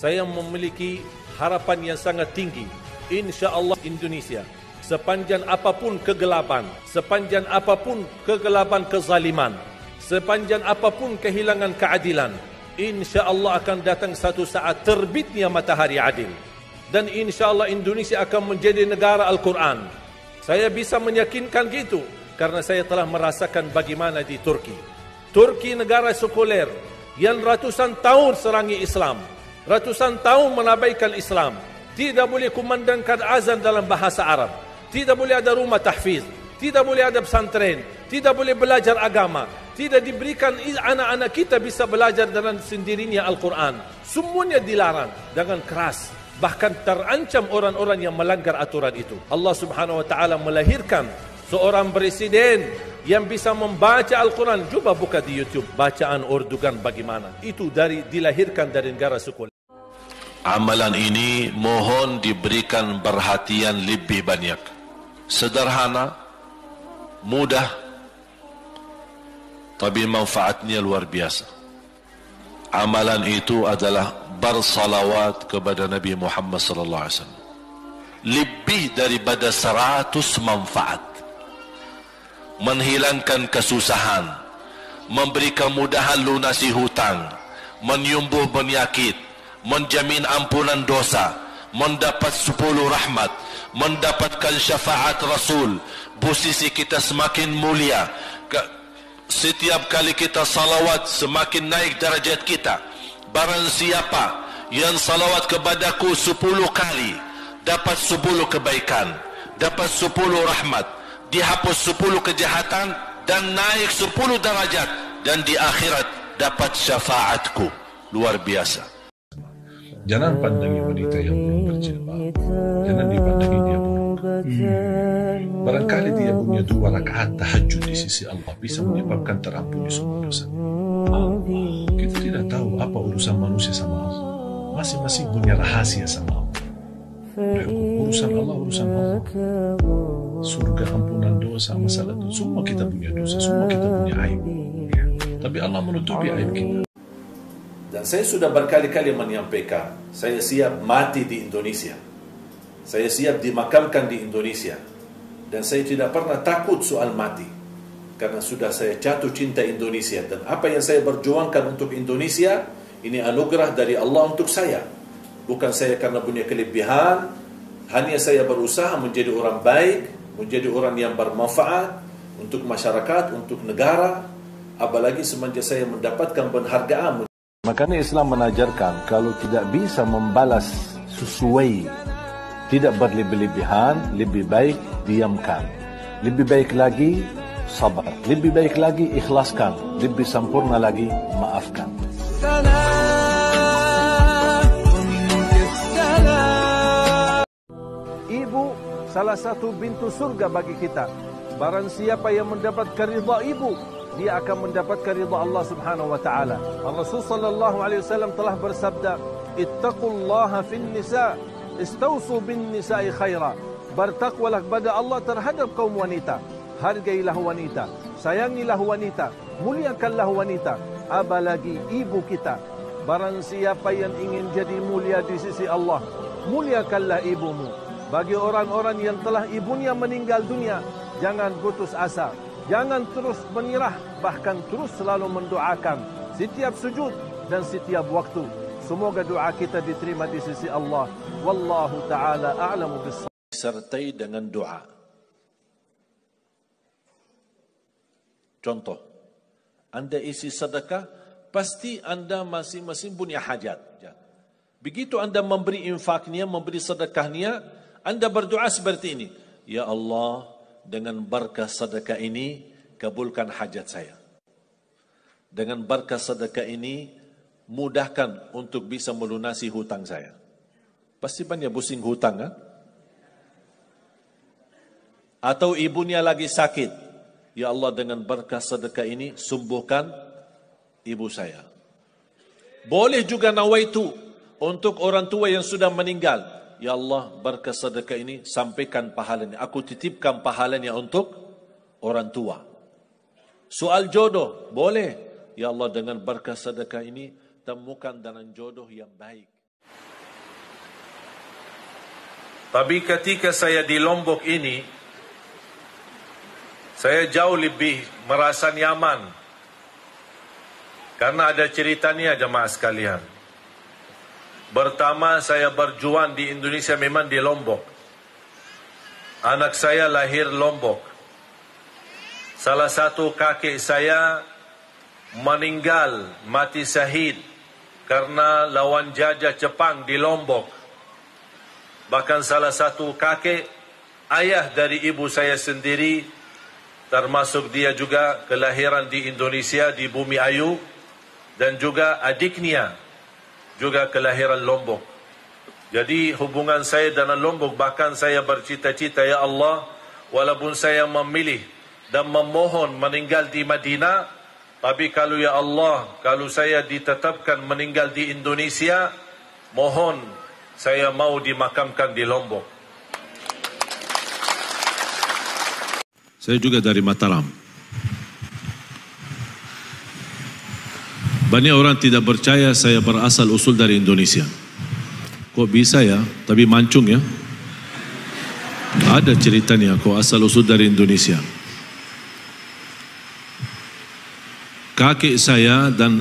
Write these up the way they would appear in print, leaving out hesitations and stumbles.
saya memiliki harapan yang sangat tinggi. InsyaAllah Indonesia, sepanjang apapun kegelapan, sepanjang apapun kegelapan kezaliman, sepanjang apapun kehilangan keadilan, InsyaAllah akan datang satu saat terbitnya matahari adil. Dan InsyaAllah Indonesia akan menjadi negara Al-Quran. Saya bisa meyakinkan gitu karena saya telah merasakan bagaimana di Turki. Turki negara sekuler yang ratusan tahun serangi Islam, ratusan tahun menabaikan Islam, tidak boleh kumandangkan azan dalam bahasa Arab, tidak boleh ada rumah tahfiz, tidak boleh ada pesantren, tidak boleh belajar agama, tidak diberikan anak-anak kita bisa belajar dengan sendirinya Al-Quran. Semuanya dilarang dengan keras. Bahkan terancam orang-orang yang melanggar aturan itu. Allah Subhanahu wa taala melahirkan seorang presiden yang bisa membaca Al-Quran. Coba buka di YouTube bacaan Erdogan bagaimana. Itu dilahirkan dari negara sekuler. Amalan ini mohon diberikan perhatian lebih banyak. Sederhana, mudah, tapi manfaatnya luar biasa. Amalan itu adalah bersalawat kepada Nabi Muhammad sallallahu alaihi wasallam. Lebih daripada 100 manfaat. Menghilangkan kesusahan, memberi kemudahan lunasi hutang, menyembuh penyakit, menjamin ampunan dosa, mendapat 10 rahmat, mendapatkan syafaat Rasul, posisi kita semakin mulia. Setiap kali kita salawat semakin naik darajat kita. Barang siapa yang salawat kepadaku 10 kali, dapat 10 kebaikan, dapat 10 rahmat, dihapus 10 kejahatan, dan naik 10 darajat, dan di akhirat dapat syafaatku. Luar biasa. Jangan pandangi wanita yang belum berjilbab, jangan dipandangi dia buruk. Barangkali dia punya 2 rakaat tahajud di sisi Allah bisa menyebabkan terampuni semua dosa. Kita tidak tahu apa urusan manusia sama Allah. Masing-masing punya rahasia sama Allah. Urusan Allah, urusan Allah. Surga, ampunan dosa, masalah itu semua kita punya dosa, semua kita punya aib. Tapi Allah menutupi aib kita. Dan saya sudah berkali-kali menyampaikan, saya siap mati di Indonesia. Saya siap dimakamkan di Indonesia. Dan saya tidak pernah takut soal mati. Karena sudah saya jatuh cinta Indonesia. Dan apa yang saya berjuangkan untuk Indonesia, ini anugerah dari Allah untuk saya. Bukan saya karena punya kelebihan. Hanya saya berusaha menjadi orang baik, menjadi orang yang bermanfaat untuk masyarakat, untuk negara. Apalagi semenjak saya mendapatkan penghargaan. Makanya Islam menajarkan kalau tidak bisa membalas sesuai, tidak berlebih-lebihan, lebih baik diamkan. Lebih baik lagi sabar, lebih baik lagi ikhlaskan, lebih sempurna lagi maafkan. Ibu salah satu pintu surga bagi kita. Barang siapa yang mendapatkan ridha ibu, dia akan mendapatkan ridha Allah Subhanahu wa taala. Rasul sallallahu alaihi wasallam telah bersabda, "Ittaqullaha fin nisa, istausu bin nisa'i khaira." Bertakwalah kepada Allah terhadap kaum wanita. Hargailah wanita, sayangilah wanita, muliakanlah wanita, apalagi ibu kita. Barang siapa yang ingin jadi mulia di sisi Allah, muliakanlah ibumu. Bagi orang-orang yang telah ibunya meninggal dunia, jangan putus asa. Jangan terus menyerah, bahkan terus selalu mendoakan setiap sujud dan setiap waktu. Semoga doa kita diterima di sisi Allah. Wallahu ta'ala a'lamu bis-shawab. Sertai dengan doa. Contoh, Anda isi sedekah, pasti Anda masing-masing punya hajat. Begitu Anda memberi infaknya, memberi sedekahnya, Anda berdoa seperti ini. Ya Allah, dengan berkah sedekah ini, kabulkan hajat saya. Dengan berkah sedekah ini, mudahkan untuk bisa melunasi hutang saya. Pasti banyak pusing hutang, kan? Atau ibunya lagi sakit. Ya Allah, dengan berkah sedekah ini, sembuhkan ibu saya. Boleh juga nawaitu untuk orang tua yang sudah meninggal. Ya Allah, berkah sedekah ini, sampaikan pahalanya. Aku titipkan pahalanya untuk orang tua. Soal jodoh, boleh. Ya Allah, dengan berkah sedekah ini, temukan dengan jodoh yang baik. Tapi ketika saya di Lombok ini, saya jauh lebih merasa nyaman. Karena ada ceritanya jemaah sekalian. Pertama saya berjuang di Indonesia memang di Lombok. Anak saya lahir Lombok. Salah satu kakek saya meninggal, mati syahid karena lawan jajah Jepang di Lombok. Bahkan salah satu kakek, ayah dari ibu saya sendiri, termasuk dia juga kelahiran di Indonesia di Bumi Ayu, dan juga adiknya juga kelahiran Lombok. Jadi hubungan saya dengan Lombok, bahkan saya bercita-cita, ya Allah, walaupun saya memilih dan memohon meninggal di Madinah, tapi kalau ya Allah, kalau saya ditetapkan meninggal di Indonesia, mohon saya mau dimakamkan di Lombok. Saya juga dari Mataram. Banyak orang tidak percaya saya berasal usul dari Indonesia. Kok bisa ya? Tapi mancung ya. Ada ceritanya kok asal usul dari Indonesia. Kakek saya dan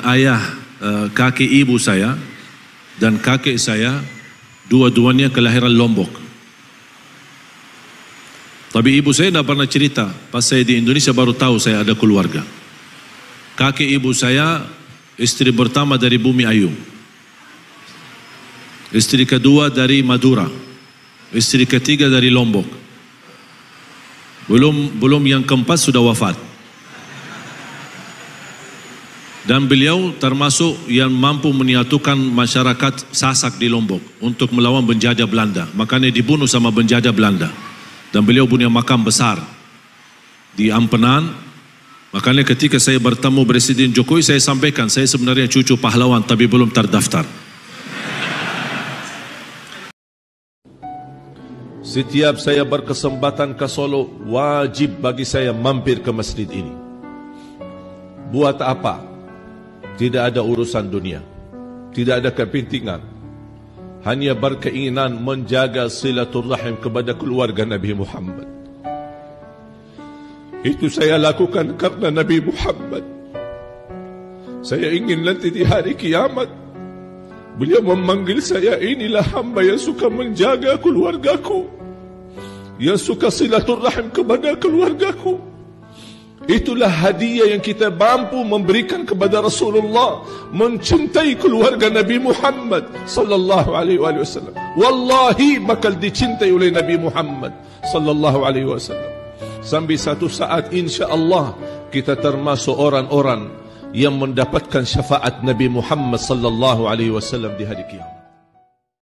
kakek ibu saya dan kakek saya dua-duanya kelahiran Lombok. Tapi ibu saya tidak pernah cerita. Pas saya di Indonesia baru tahu saya ada keluarga. Kakek ibu saya istri pertama dari Bumi Ayu, istri kedua dari Madura, istri ketiga dari Lombok. Belum yang keempat sudah wafat. Dan beliau termasuk yang mampu menyatukan masyarakat Sasak di Lombok untuk melawan penjajah Belanda. Makanya dibunuh sama penjajah Belanda. Dan beliau punya makam besar di Ampenan. Makanya ketika saya bertemu Presiden Jokowi, saya sampaikan saya sebenarnya cucu pahlawan tapi belum terdaftar. Setiap saya berkesempatan ke Solo, wajib bagi saya mampir ke masjid ini. Buat apa? Tidak ada urusan dunia, tidak ada kepentingan, hanya berkeinginan menjaga silaturahim kepada keluarga Nabi Muhammad. Itu saya lakukan karena Nabi Muhammad. Saya ingin nanti di hari kiamat beliau memanggil saya, inilah hamba yang suka menjaga keluargaku, yang suka silaturahim kepada keluargaku. Itulah hadiah yang kita mampu memberikan kepada Rasulullah, mencintai keluarga Nabi Muhammad sallallahu alaihi wasallam. Wallahi bakal dicintai oleh Nabi Muhammad sallallahu alaihi wasallam. Sampai satu saat insya-Allah kita termasuk orang-orang yang mendapatkan syafaat Nabi Muhammad sallallahu alaihi wasallam di hari kiamat.